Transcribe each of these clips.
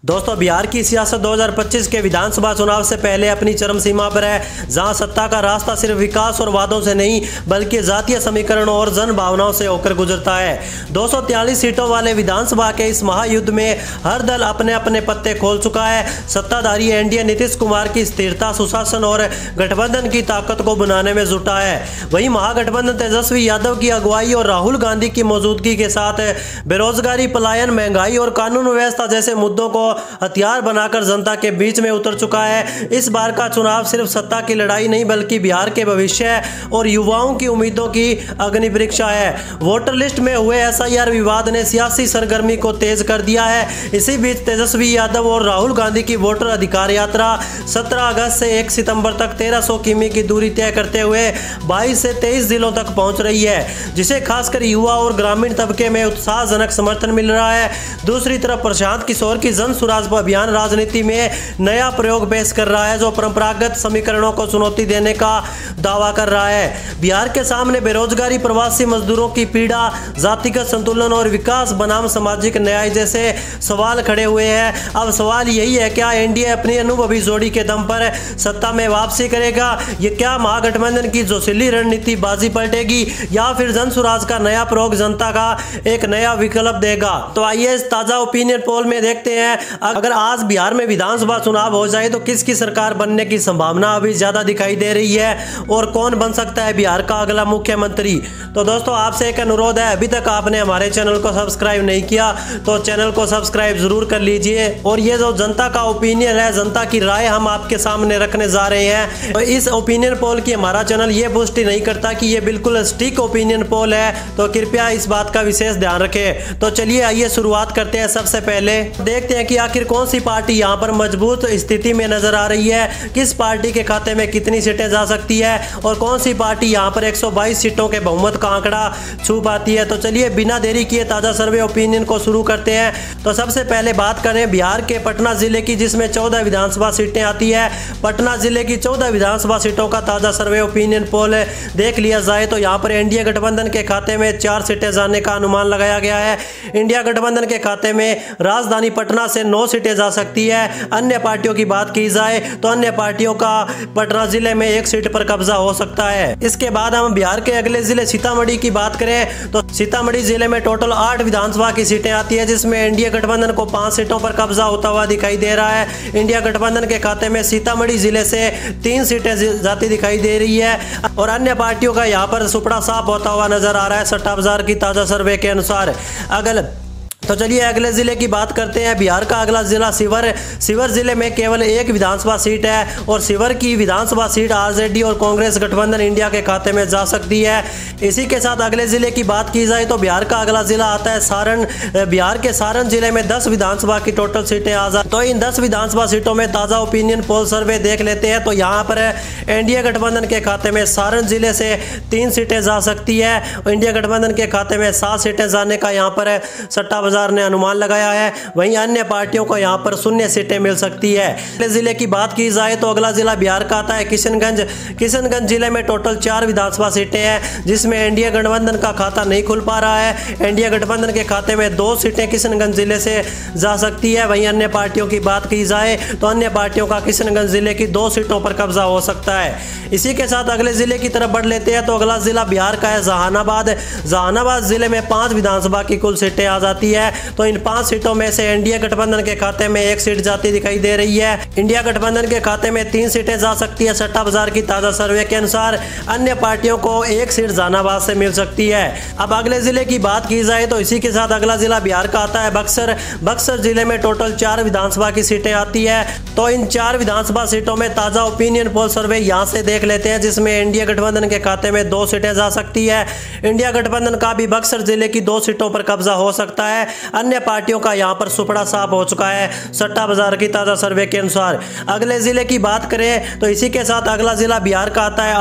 दोस्तों, बिहार की सियासत 2025 के विधानसभा चुनाव से पहले अपनी चरम सीमा पर है, जहां सत्ता का रास्ता सिर्फ विकास और वादों से नहीं बल्कि जातीय समीकरणों और जन भावनाओं से होकर गुजरता है। 243 सीटों वाले विधानसभा के इस महायुद्ध में हर दल अपने अपने पत्ते खोल चुका है। सत्ताधारी एनडीए नीतीश कुमार की स्थिरता, सुशासन और गठबंधन की ताकत को बनाने में जुटा है। वहीं महागठबंधन तेजस्वी यादव की अगुवाई और राहुल गांधी की मौजूदगी के साथ बेरोजगारी, पलायन, महंगाई और कानून व्यवस्था जैसे मुद्दों को हथियार बनाकर जनता के बीच में उतर चुका है। इस बार का चुनाव सिर्फ सत्ता की लड़ाई नहीं बल्कि बिहार के भविष्य और युवाओं की उम्मीदों की अग्नि परीक्षा है। वोटर लिस्ट में हुए एसआईआर विवाद ने सियासी सरगर्मी को तेज कर दिया है। इसी बीच तेजस्वी यादव और राहुल गांधी की वोटर अधिकार यात्रा 17 अगस्त से 1 सितंबर तक 1300 किमी की दूरी तय करते हुए 22 से 23 जिलों तक पहुंच रही है, जिसे खासकर युवा और ग्रामीण तबके में उत्साहजनक समर्थन मिल रहा है। दूसरी तरफ प्रशांत किशोर की जन स्वराज अभियान राजनीति में नया प्रयोग पेश कर रहा है, जो परंपरागत समीकरणों को चुनौती देने का दावा कर रहा है। बिहार के सामने बेरोजगारी, प्रवासी मजदूरों की पीड़ा, जातिगत संतुलन और विकास बनाम सामाजिक न्याय जैसे सवाल खड़े हुए हैं। अब सवाल यही है, क्या एनडीए अपनी अनुभवी जोड़ी के दम पर सत्ता में वापसी करेगा? ये क्या महागठबंधन की जोशीली रणनीति बाजी पलटेगी या फिर जन स्वराज का नया प्रयोग जनता का एक नया विकल्प देगा? तो आइए इस ताजा ओपिनियन पोल में देखते हैं, अगर आज बिहार में विधानसभा चुनाव हो जाए तो किसकी सरकार बनने की संभावना अभी ज्यादा दिखाई दे रही है और कौन बन सकता है बिहार का अगला मुख्यमंत्री। तो दोस्तों, आपसे एक अनुरोध है, अभी तक आपने हमारे चैनल को सब्सक्राइब नहीं किया तो चैनल को सब्सक्राइब जरूर कर लीजिए। और ये जो जनता का ओपिनियन है, जनता की राय हम आपके सामने रखने जा रहे हैं। तो इस ओपिनियन पोल की हमारा चैनल ये पुष्टि नहीं करता कि ये बिल्कुल सटीक ओपिनियन पोल है, तो कृपया इस बात का विशेष ध्यान रखें। तो चलिए आइए शुरुआत करते हैं। सबसे पहले देखते हैं कि आखिर कौन सी पार्टी यहां पर मजबूत स्थिति में नजर आ रही है, किस पार्टी के खाते में कितनी सीटें जा सकती है और कौन सी पार्टी यहां पर 122 सीटों के बहुमत का आंकड़ा छू पाती है। तो चलिए बिना देरी किए ताजा सर्वे ओपिनियन को शुरू करते हैं। तो सबसे पहले बात करें बिहार के पटना जिले की, जिसमें 14 विधानसभा सीटें आती है। पटना जिले की 14 विधानसभा सीटों का ताजा सर्वे ओपिनियन पोल देख लिया जाए तो यहाँ पर एनडीए गठबंधन के खाते में 4 सीटें जाने का अनुमान लगाया गया है। इंडिया गठबंधन के खाते में राजधानी पटना से 9 सीटें जा सकती है। अन्य पार्टियों की बात की जाए तो अन्य पार्टियों का पटना जिले में 1 सीट पर कब्जा हो सकता है। इसके बाद हम बिहार के अगले जिले सीतामढ़ी की बात करें तो सीतामढ़ी जिले में टोटल 8 विधानसभा की सीटें आती है, जिसमें एनडीए गठबंधन को 5 सीटों पर कब्जा होता हुआ दिखाई दे रहा है। इंडिया गठबंधन के खाते में सीतामढ़ी जिले से 3 सीटें जाती दिखाई दे रही है और अन्य पार्टियों का यहाँ पर सुपड़ा साफ होता हुआ नजर आ रहा है सट्टा बाजार की ताजा सर्वे के अनुसार। तो चलिए अगले जिले की बात करते हैं। बिहार का अगला जिला शिवर जिले में केवल 1 विधानसभा सीट है और शिवर की विधानसभा सीट आरजेडी और कांग्रेस गठबंधन इंडिया के खाते में जा सकती है। इसी के साथ अगले जिले की बात की जाए तो बिहार का अगला जिला आता है सारण। बिहार के सारण जिले में 10 विधानसभा की टोटल सीटें आ जाती, तो इन 10 विधानसभा सीटों में ताजा ओपिनियन पोल सर्वे देख लेते हैं। तो यहाँ पर एनडीए गठबंधन के खाते में सारण जिले से 3 सीटें जा सकती है और इंडिया गठबंधन के खाते में 7 सीटें जाने का यहाँ पर सट्टा बाजार ने अनुमान लगाया है। वहीं अन्य पार्टियों को यहां पर 0 सीटें मिल सकती है। अगले जिले की बात की जाए तो अगला जिला बिहार का आता है किशनगंज जिले में टोटल 4 विधानसभा सीटें हैं, जिसमें एनडीए गठबंधन का खाता नहीं खुल पा रहा है। एनडीए गठबंधन के खाते में 2 सीटें किशनगंज जिले से जा सकती है। वहीं अन्य पार्टियों की बात की जाए तो अन्य पार्टियों का किशनगंज जिले की 2 सीटों पर कब्जा हो सकता है। इसी के साथ अगले जिले की तरफ बढ़ लेते हैं तो अगला जिला बिहार का है जहानाबाद जिले में 5 विधानसभा की कुल सीटें आ जाती है। तो इन 5 सीटों में से एनडीए गठबंधन के खाते में 1 सीट जाती दिखाई दे रही है। इंडिया गठबंधन के खाते में 3 सीटें जा सकती है सट्टा बाजार की ताजा सर्वे के अनुसार। अन्य पार्टियों को 1 सीट जहानाबाद से मिल सकती है। अब अगले जिले की बात की जाए तो इसी के साथ अगला जिला बिहार का आता है बक्सर जिले में टोटल 4 विधानसभा की सीटें आती है। तो इन 4 विधानसभा सीटों में ताजा ओपिनियन पोल सर्वे यहाँ से देख लेते हैं, जिसमें एनडीए गठबंधन के खाते में 2 सीटें जा सकती है। इंडिया गठबंधन का भी बक्सर जिले की 2 सीटों पर कब्जा हो सकता है। अन्य पार्टियों का यहां पर सुपड़ा साफ हो चुका है सट्टा बाजार की ताजा सर्वे के अनुसार। अगले जिले की बात करें तो इसी के साथ अगला जिला बिहार का आता है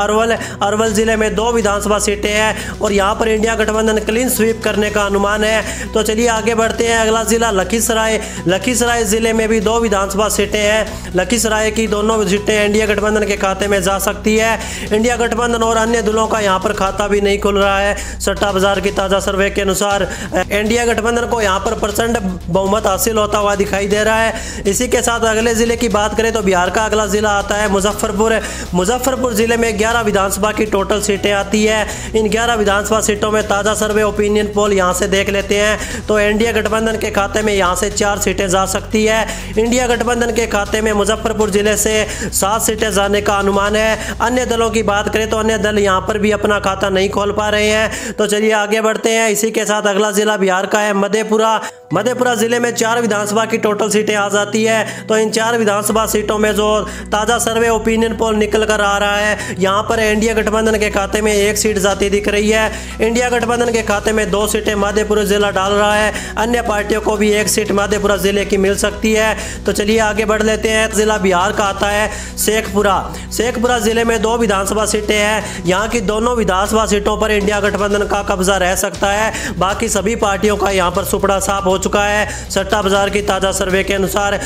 अरवल जिले में 2 विधानसभा सीटें हैं और यहां पर इंडिया गठबंधन क्लीन स्वीप करने का अनुमान है। तो चलिए आगे बढ़ते हैं। अगला जिला लखीसराय जिले में भी 2 विधानसभा सीटें हैं। लखीसराय की दोनों सीटें एनडीए गठबंधन के खाते में जा सकती है। इंडिया गठबंधन और अन्य दलों का यहां पर खाता भी नहीं खुल रहा है सट्टा बाजार की ताजा सर्वे के अनुसार। एनडीए गठबंधन को यहाँ पर प्रचंड बहुमत हासिल होता हुआ दिखाई दे रहा है। इसी के साथ अगले जिले की बात करें तो बिहार का अगला जिला आता है मुजफ्फरपुर। मुजफ्फरपुर जिले में 11 विधानसभा की टोटल सीटें आती है। इन 11 विधानसभा सीटों में ताज़ा सर्वे ओपिनियन पोल यहाँ से देख लेते हैं तो एनडीए गठबंधन के खाते में यहाँ से 4 सीटें जा सकती है। इंडिया गठबंधन के खाते में मुजफ्फरपुर जिले से 7 सीटें जाने का अनुमान है। अन्य दलों की बात करें तो अन्य दल यहाँ पर भी अपना खाता नहीं खोल पा रहे हैं। तो चलिए आगे बढ़ते हैं। इसी के साथ अगला जिला बिहार का है मधेपुरा। मधेपुरा जिले में 4 विधानसभा की टोटल सीटें आ जाती है। तो इन 4 विधानसभा सीटों में जो ताज़ा सर्वे ओपिनियन पोल निकल कर आ रहा है, यहाँ पर इंडिया गठबंधन के खाते में 1 सीट जाती दिख रही है। इंडिया गठबंधन के खाते में 2 सीटें मधेपुरा जिला डाल रहा है। अन्य पार्टियों को भी 1 सीट मधेपुरा जिले की मिल सकती है। तो चलिए आगे बढ़ लेते हैं। जिला बिहार का आता है शेखपुरा। शेखपुरा जिले में 2 विधानसभा सीटें हैं। यहाँ की दोनों विधानसभा सीटों पर इंडिया गठबंधन का कब्जा रह सकता है। बाकी सभी पार्टियों का यहाँ पर सुपड़ा साफ हो चुका है। सट्टा बाजार की ताज़ा सर्वे के अनुसार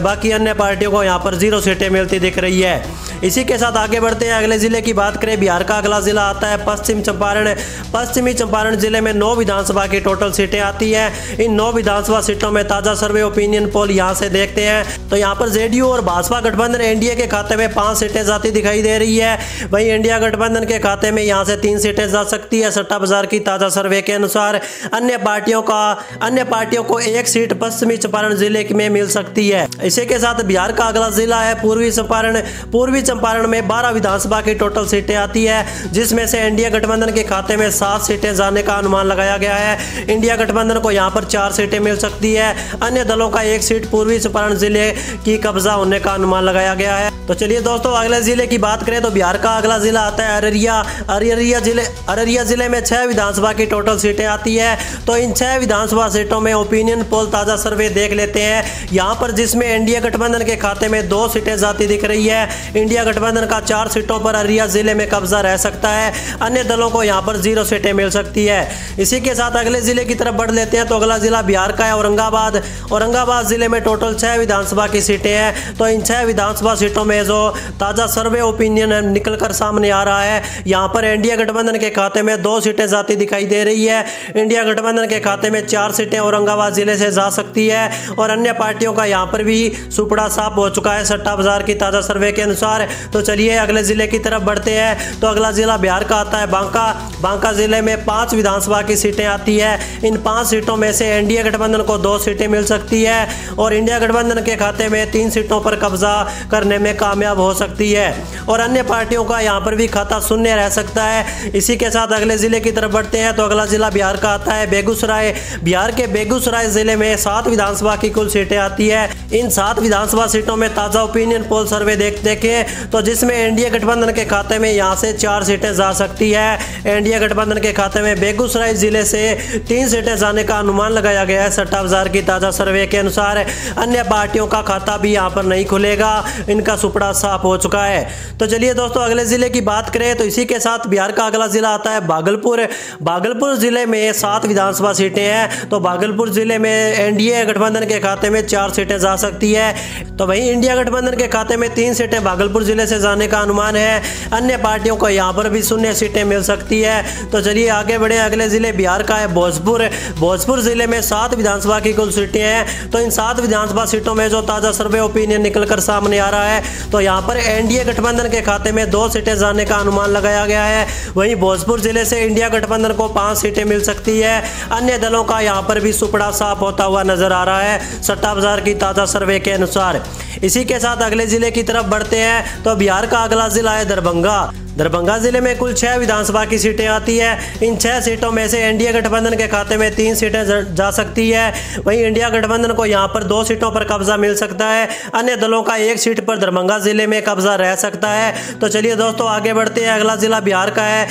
बाकी अन्य पार्टियों को यहाँ पर 0 सीटें मिलती दिख रही है। इसी के साथ आगे बढ़ते हैं। अगले जिले की बात करें, बिहार का अगला जिला आता है पश्चिम चंपारण। पश्चिमी चंपारण जिले में 9 विधानसभा की टोटल सीटें आती है। इन 9 विधानसभा सीटों में ताज़ा सर्वे ओपिनियन पोल यहाँ से देखते हैं तो यहाँ पर जेडीयू और भाजपा गठबंधन एनडीए के खाते में 5 सीटें जाती दिखाई दे रही है। वहीं इंडिया गठबंधन के खाते में यहाँ से 3 सीटें जा सकती है सट्टा बाजार की ताज़ा सर्वे के अनुसार। अन्य पार्टियों को 1 सीट पश्चिमी चंपारण जिले में मिल सकती है। इसी के साथ बिहार का अगला जिला है पूर्वी चंपारण। पूर्वी चंपारण में 12 विधानसभा की टोटल सीटें आती है, जिसमें से इंडिया गठबंधन के खाते में 7 सीटें जाने का अनुमान लगाया गया है। इंडिया गठबंधन को यहाँ पर 4 सीटें मिल सकती है। अन्य दलों का 1 सीट पूर्वी चंपारण जिले की कब्जा होने का अनुमान लगाया गया है। तो चलिए दोस्तों अगले जिले की बात करें तो बिहार का अगला जिला आता है अररिया। अररिया जिले में 6 विधानसभा की टोटल सीटें आती है। तो इन 6 विधानसभा सीटों में ओपिनियन पोल ताज़ा सर्वे देख लेते हैं। यहाँ पर जिसमें इंडिया गठबंधन के खाते में 2 सीटें जाती दिख रही है। इंडिया गठबंधन का 4 सीटों पर अररिया जिले में कब्जा रह सकता है। अन्य दलों को यहाँ पर 0 सीटें मिल सकती है। इसी के साथ अगले जिले की तरफ बढ़ लेते हैं तो अगला जिला बिहार का है औरंगाबाद। औरंगाबाद जिले में टोटल 6 विधानसभा की सीटें हैं। तो इन 6 विधानसभा सीटों में जो ताज़ा सर्वे ओपिनियन निकल कर सामने आ रहा है, यहाँ पर इंडिया गठबंधन के खाते में 2 सीटें जाती दिखाई दे रही है। इंडिया गठबंधन के खाते में 4 सीटें औरंगाबाद जिले से जा सकती है और अन्य पार्टियों का यहाँ पर भी सुपड़ा साफ हो चुका है सट्टा बाजार की ताज़ा सर्वे के अनुसार। तो चलिए अगले जिले की तरफ बढ़ते हैं। तो अगला जिला बिहार का आता है बांका। बांका जिले में 5 विधानसभा की सीटें आती है। इन 5 सीटों में से एनडीए गठबंधन को 2 सीटें मिल सकती है और इंडिया गठबंधन के खाते में 3 सीटों पर कब्जा करने में कामयाब हो सकती है और अन्य पार्टियों का यहाँ पर भी खाता शून्य रह सकता है। इसी के साथ अगले जिले की तरफ बढ़ते हैं तो अगला जिला बिहार का आता है बेगूसराय। बिहार के बेगूसराय जिले में 7 विधानसभा की कुल सीटें आती है। इन 7 विधानसभा सीटों में ताज़ा ओपिनियन पोल सर्वे देखें तो जिसमें एनडीए गठबंधन के खाते में यहाँ से 4 सीटें जा सकती है। एनडीए गठबंधन के खाते में बेगूसराय जिले से 3 सीटें जाने का अनुमान लगाया गया है सट्टा बाजार की ताज़ा सर्वे के अनुसार। अन्य पार्टियों का खाता भी यहाँ पर नहीं खुलेगा, इनका सुपड़ा साफ हो चुका है। तो चलिए दोस्तों अगले जिले की बात करें तो इसी के साथ बिहार का अगला जिला आता है भागलपुर। भागलपुर जिले में 7 विधानसभा सीटें हैं। तो भागलपुर जिले में एनडीए गठबंधन के खाते में 4 सीटें जा सकती है। तो वहीं इंडिया गठबंधन के खाते में 3 सीटें भागलपुर जिले से जाने का अनुमान है। अन्य पार्टियों को यहाँ पर भी 0 सीटें मिल सकती है। तो चलिए आगे बढ़े। अगले जिले बिहार का है भोजपुर। भोजपुर जिले में 7 विधानसभा की कुल सीटें हैं। तो इन 7 विधानसभा सीटों में जो ताज़ा सर्वे ओपिनियन निकलकर सामने आ रहा है तो यहाँ पर एनडीए गठबंधन के खाते में 2 सीटें जाने का अनुमान लगाया गया है। वहीं भोजपुर जिले से इंडिया गठबंधन को 5 सीटें मिल सकती है। अन्य दलों का यहाँ पर भी सुपड़ा साफ होता हुआ नजर आ रहा है सट्टा बाजार की ताज़ा सर्वे के अनुसार। इसी के साथ अगले जिले की तरफ बढ़ते हैं तो बिहार का अगला जिला है दरभंगा। दरभंगा जिले में कुल 6 विधानसभा की सीटें आती है। इन 6 सीटों में से एनडीए गठबंधन के खाते में 3 सीटें जा सकती है। वहीं इंडिया गठबंधन को यहाँ पर 2 सीटों पर कब्जा मिल सकता है। अन्य दलों का 1 सीट पर दरभंगा जिले में कब्जा रह सकता है। तो चलिए दोस्तों आगे बढ़ते हैं। अगला जिला बिहार का है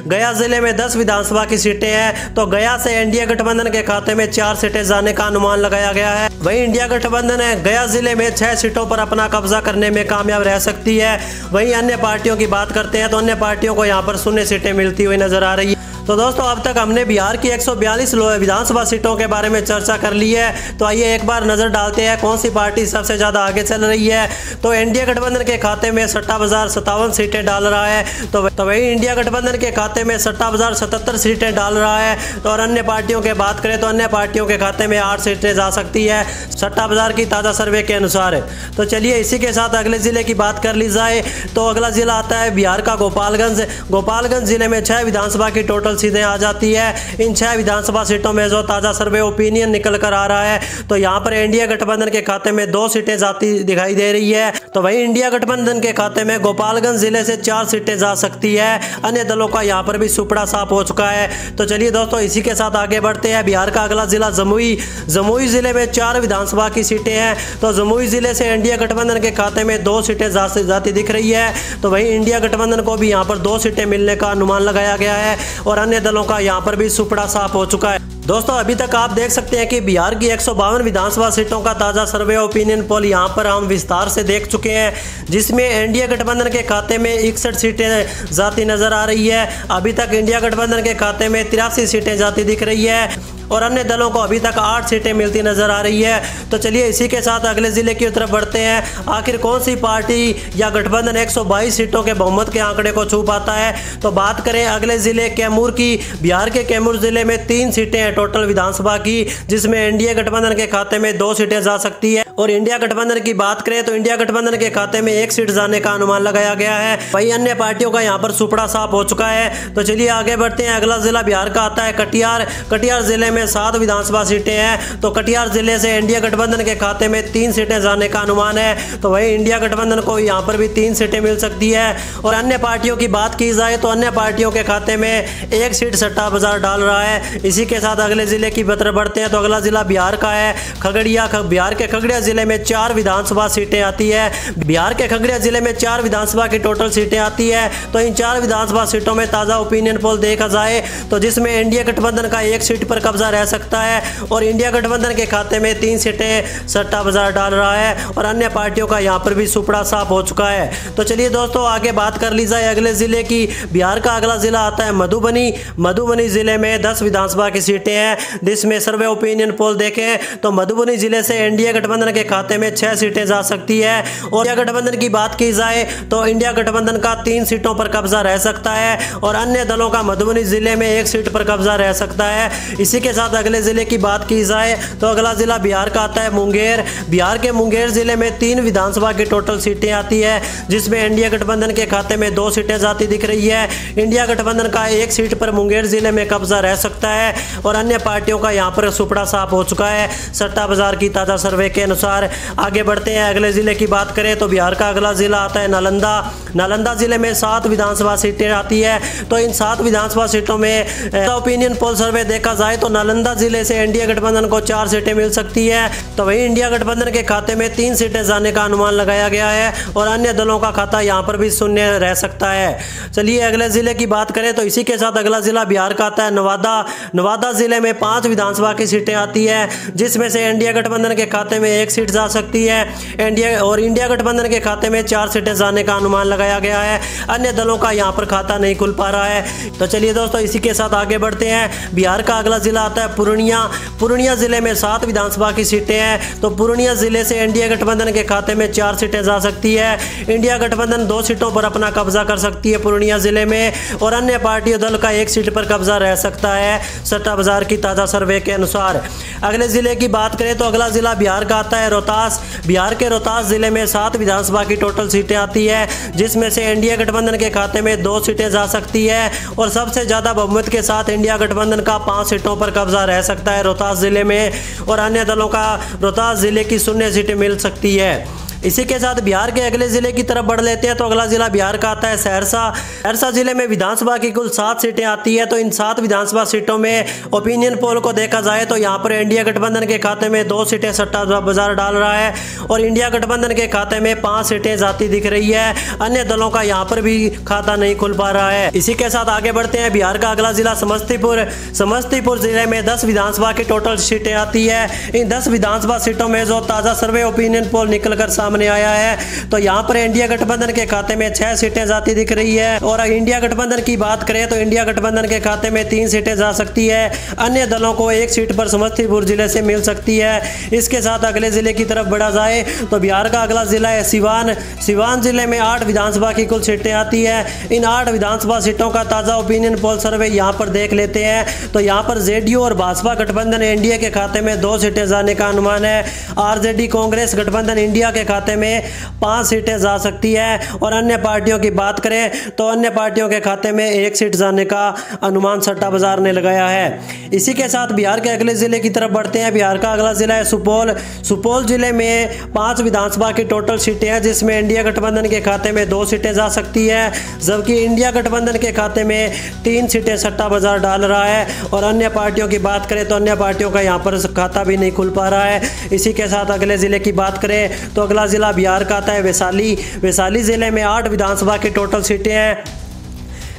गया जिले में 10 विधानसभा की सीटें हैं। तो गया से एनडीए गठबंधन के खाते में 4 सीटें जाने का अनुमान लगाया गया है। वहीं इंडिया गठबंधन गया जिले में 6 सीटों पर अपना कब्जा करने में कामयाब रह सकती है। वहीं अन्य पार्टियों की बात करते हैं तो अन्य पार्टियों को यहाँ पर 0 सीटें मिलती हुई नजर आ रही है। तो दोस्तों अब तक हमने बिहार की 142 विधानसभा सीटों के बारे में चर्चा कर ली है। तो आइए एक बार नजर डालते हैं कौन सी पार्टी सबसे ज्यादा आगे चल रही है। तो एनडीए गठबंधन के खाते में 57,057 सीटें डाल रहा है। तो वही इंडिया गठबंधन के खाते में 57,077 सीटें डाल रहा है। तो और अन्य पार्टियों की बात करें तो अन्य पार्टियों के खाते में 8 सीटें जा सकती है सट्टा बाजार की ताज़ा सर्वे के अनुसार। तो चलिए इसी के साथ अगले जिले की बात कर ली जाए। तो अगला जिला आता है बिहार का गोपालगंज। गोपालगंज जिले में 6 विधानसभा की टोटल सीटें आ जाती है। इन 6 विधानसभा सीटों में जो ताज़ा सर्वे ओपिनियन निकल कर आ रहा है तो यहाँ पर एनडीए गठबंधन के खाते में 2 सीटें जाती दिखाई दे रही है। तो वही इंडिया गठबंधन के खाते में गोपालगंज जिले से 4 सीटें जा सकती है। अन्य दलों का यहाँ पर भी सुपड़ा साफ हो चुका है। तो चलिए दोस्तों इसी के साथ आगे बढ़ते हैं। बिहार का अगला जिला जमुई। जमुई जिले में 4 विधानसभा की सीटें हैं। तो जमुई जिले से इंडिया गठबंधन के खाते में 2 सीटें जाती दिख रही है। तो वही इंडिया गठबंधन को भी यहाँ पर 2 सीटें मिलने का अनुमान लगाया गया है और अन्य दलों का यहाँ पर भी सुपड़ा साफ हो चुका है। दोस्तों अभी तक आप देख सकते हैं कि बिहार की 152 विधानसभा सीटों का ताज़ा सर्वे ओपिनियन पोल यहाँ पर हम विस्तार से देख चुके हैं, जिसमें एनडीए गठबंधन के खाते में 61 सीटें जाती नजर आ रही है। अभी तक इंडिया गठबंधन के खाते में 83 सीटें जाती दिख रही है और अन्य दलों को अभी तक 8 सीटें मिलती नजर आ रही है। तो चलिए इसी के साथ अगले जिले की तरफ बढ़ते हैं। आखिर कौन सी पार्टी या गठबंधन 122 सीटों के बहुमत के आंकड़े को छू पाता है। तो बात करें अगले जिले कैमूर की। बिहार के कैमूर जिले में 3 सीटें हैं टोटल विधानसभा की, जिसमें एनडीए गठबंधन के खाते में 2 सीटें जा सकती है और इंडिया गठबंधन की बात करें तो इंडिया गठबंधन के खाते में 1 सीट जाने का अनुमान लगाया गया है। वही अन्य पार्टियों का यहाँ पर सुपड़ा साफ हो चुका है। तो चलिए आगे बढ़ते हैं। अगला जिला बिहार का आता है कटिहार। कटिहार जिले में 7 विधानसभा सीटें हैं। तो कटिहार जिले से इंडिया गठबंधन के खाते में 3 सीटें जाने का अनुमान है। तो वही इंडिया गठबंधन को यहाँ पर भी 3 सीटें मिल सकती है। और अन्य पार्टियों की बात की जाए तो अन्य पार्टियों के खाते में 1 सीट सट्टा बाजार डाल रहा है। इसी के साथ अगले जिले की तरफ बढ़ते हैं। तो अगला जिला बिहार का है खगड़िया। बिहार के खगड़िया जिले में 4 विधानसभा सीटें आती है। बिहार के खगड़िया जिले में 4 विधानसभा की टोटल सीटें आती है। तो इन 4 विधानसभा सीटों में ताज़ा ओपिनियन पोल देखा जाए तो जिसमें एनडीए गठबंधन का 1 सीट पर कब्जा रह सकता है और इंडिया गठबंधन के खाते में 3 सीटें सट्टा बाजार डाल रहा है और अन्य पार्टियों का यहाँ पर भी सुपड़ा साफ हो चुका है। तो चलिए दोस्तों आगे बात कर ली जाए अगले जिले की। बिहार का अगला जिला आता है मधुबनी। मधुबनी जिले में 10 विधानसभा की सीटें हैं, जिसमें सर्वे ओपिनियन पोल देखें तो मधुबनी जिले से एनडीए गठबंधन के खाते में 6 सीटें जा सकती है। और इंडिया गठबंधन की बात की जाए तो इंडिया गठबंधन का 3 सीटों पर कब्जा रह सकता है और अन्य दलों का मधुबनी जिले में 1 सीट पर कब्जा रह सकता है। इसी के साथ अगले जिले की बात की जाए तो अगला जिला बिहार का आता है मुंगेर। बिहार के मुंगेर जिले में 3 विधानसभा की टोटल सीटें आती है, जिसमें इंडिया गठबंधन के खाते में 2 सीटें जाती दिख रही है। इंडिया गठबंधन का 1 सीट पर मुंगेर जिले में कब्जा रह सकता है और अन्य पार्टियों का यहाँ पर सुपड़ा साफ हो चुका है सट्टा बाजार की ताज़ा सर्वे के अनुसार। आगे बढ़ते हैं। अगले जिले की बात करें तो बिहार का अगला जिला आता है नालंदा। नालंदा जिले में 7 विधानसभा सीटें आती है। तो इन 7 विधानसभा सीटों में ओपिनियन पोल सर्वे देखा जाए तो नालंदा जिले से एनडीए गठबंधन को 4 सीटें मिल सकती है। तो वही इंडिया गठबंधन के खाते में 3 सीटें जाने का अनुमान लगाया गया है और अन्य दलों का खाता यहाँ पर भी शून्य रह सकता है। चलिए अगले जिले की बात करें तो इसी के साथ अगला जिला बिहार का आता है नवादा। नवादा जिले में 5 विधानसभा की सीटें आती है, जिसमें से एनडीए गठबंधन के खाते में 1 सीट जा सकती है। इंडिया गठबंधन के खाते में 4 सीटें जाने का अनुमान लगाया गया है। अन्य दलों का यहाँ पर खाता नहीं खुल पा रहा है। तो चलिए दोस्तों इसी के साथ आगे बढ़ते हैं। बिहार का अगला जिला आता है पूर्णिया। पूर्णिया जिले में 7 विधानसभा की सीटें हैं। तो पूर्णिया जिले से एनडीए गठबंधन के खाते में 4 सीटें जा सकती है। इंडिया गठबंधन 2 सीटों पर अपना कब्जा कर सकती है पूर्णिया जिले में और अन्य पार्टी दल का 1 सीट पर कब्जा रह सकता है सट्टा बाजार की ताज़ा सर्वे के अनुसार। अगले जिले की बात करें तो अगला जिला बिहार का आता है रोहतास। बिहार के रोहतास जिले में 7 विधानसभा की टोटल सीटें आती है, जिसमें से एनडीए गठबंधन के खाते में 2 सीटें जा सकती है और सबसे ज़्यादा बहुमत के साथ इंडिया गठबंधन का 5 सीटों पर कब्जा रह सकता है रोहतास जिले में और अन्य दलों का रोहतास जिले की 0 सीटें मिल सकती है। इसी के साथ बिहार के अगले जिले की तरफ बढ़ लेते हैं। तो अगला जिला बिहार का आता है सहरसा। सहरसा जिले में विधानसभा की कुल 7 सीटें आती है। तो इन 7 विधानसभा सीटों में ओपिनियन पोल को देखा जाए तो यहाँ पर इंडिया गठबंधन के खाते में 2 सीटें सट्टा बाजार डाल रहा है और इंडिया गठबंधन के खाते में 5 सीटें जाती दिख रही है। अन्य दलों का यहाँ पर भी खाता नहीं खुल पा रहा है। इसी के साथ आगे बढ़ते हैं। बिहार का अगला जिला समस्तीपुर। समस्तीपुर जिले में 10 विधानसभा की टोटल सीटें आती है। इन 10 विधानसभा सीटों में जो ताज़ा सर्वे ओपिनियन पोल निकल कर सामने आया है। तो यहाँ पर इंडिया गठबंधन के खाते में 6 सीटें जाती दिख रही है और इंडिया गठबंधन की बात करें तो इंडिया गठबंधन के खाते में 3 सीटें जा सकती है। अन्य दलों को 1 सीट पर समस्तीपुर जिले से मिल सकती है। इसके साथ अगले जिले की तरफ बढ़ा जाए तो बिहार का अगला जिला है सिवान। सिवान जिले में 8 विधानसभा की कुल सीटें आती है। इन 8 विधानसभा सीटों का ताजा ओपिनियन पोल सर्वे यहाँ पर देख लेते हैं। तो यहाँ पर जेडीयू और भाजपा गठबंधन एनडीए के खाते में 2 सीटें जाने का अनुमान है। आरजेडी कांग्रेस गठबंधन इंडिया के खाते में 5 सीटें जा सकती है और अन्य पार्टियों की बात करें तो अन्य पार्टियों के खाते में 1 सीट जाने का अनुमान सट्टा बाजार ने लगाया है। इसी के साथ बिहार के अगले जिले की तरफ बढ़ते हैं। बिहार का अगला जिला है सुपौल। सुपौल जिले में 5 विधानसभा की टोटल सीटें हैं जिसमें इंडिया गठबंधन के खाते में 2 सीटें जा सकती है, जबकि इंडिया गठबंधन के खाते में 3 सीटें सट्टा बाजार डाल रहा है। और अन्य पार्टियों की बात करें तो अन्य पार्टियों का यहाँ पर खाता भी नहीं खुल पा रहा है। इसी के साथ अगले जिले की बात करें तो अगला जिला बिहार का आता है वैशाली। वैशाली जिले में 8 विधानसभा की टोटल सीटें हैं।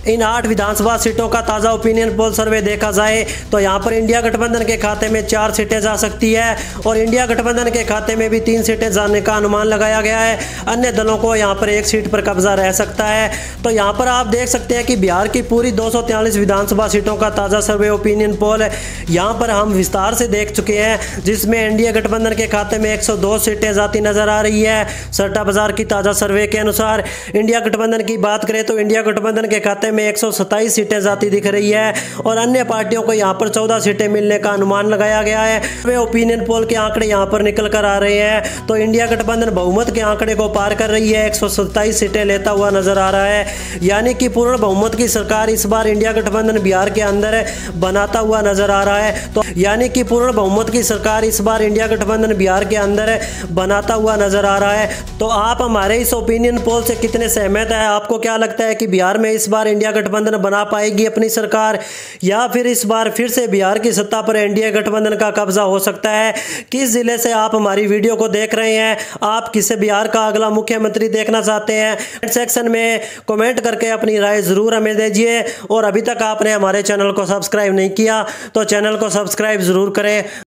इन 8 विधानसभा सीटों का ताज़ा ओपिनियन पोल सर्वे देखा जाए तो यहाँ पर इंडिया गठबंधन के खाते में 4 सीटें जा सकती है और इंडिया गठबंधन के खाते में भी 3 सीटें जाने का अनुमान लगाया गया है। अन्य दलों को यहाँ पर 1 सीट पर कब्जा रह सकता है। तो यहाँ पर आप देख सकते हैं कि बिहार की पूरी 243 विधानसभा सीटों का ताज़ा सर्वे ओपिनियन पोल है यहाँ पर हम विस्तार से देख चुके हैं, जिसमें इंडिया गठबंधन के खाते में 102 सीटें जाती नजर आ रही है सट्टा बाजार की ताज़ा सर्वे के अनुसार। इंडिया गठबंधन की बात करें तो इंडिया गठबंधन के खाते में 127 सीटें जाती दिख रही है और अन्य पार्टियों को यहां पर 14 सीटें मिलने का अनुमान लगाया गया है। वे ओपिनियन पोल के आंकड़े यहां पर निकल कर आ रहे हैं। तो इंडिया गठबंधन बहुमत के आंकड़े को पार कर रही है, 127 सीटें लेता हुआ नजर आ रहा है, यानी कि पूर्ण बहुमत की सरकार इस बार इंडिया गठबंधन बिहार के अंदर बनाता हुआ नजर आ रहा है। तो यानी कि पूर्ण बहुमत की सरकार इस बार इंडिया गठबंधन बिहार के अंदर बनाता हुआ नजर आ रहा है। तो आप हमारे इस ओपिनियन पोल से कितने सहमत है? आपको क्या लगता है कि बिहार में इस बार इंडिया गठबंधन बना पाएगी अपनी सरकार, या फिर इस बार फिर से बिहार की सत्ता पर एनडीए गठबंधन का कब्जा हो सकता है? किस जिले से आप हमारी वीडियो को देख रहे हैं? आप किसे बिहार का अगला मुख्यमंत्री देखना चाहते हैं? कमेंट सेक्शन में कमेंट करके अपनी राय जरूर हमें दीजिए। और अभी तक आपने हमारे चैनल को सब्सक्राइब नहीं किया तो चैनल को सब्सक्राइब जरूर करें।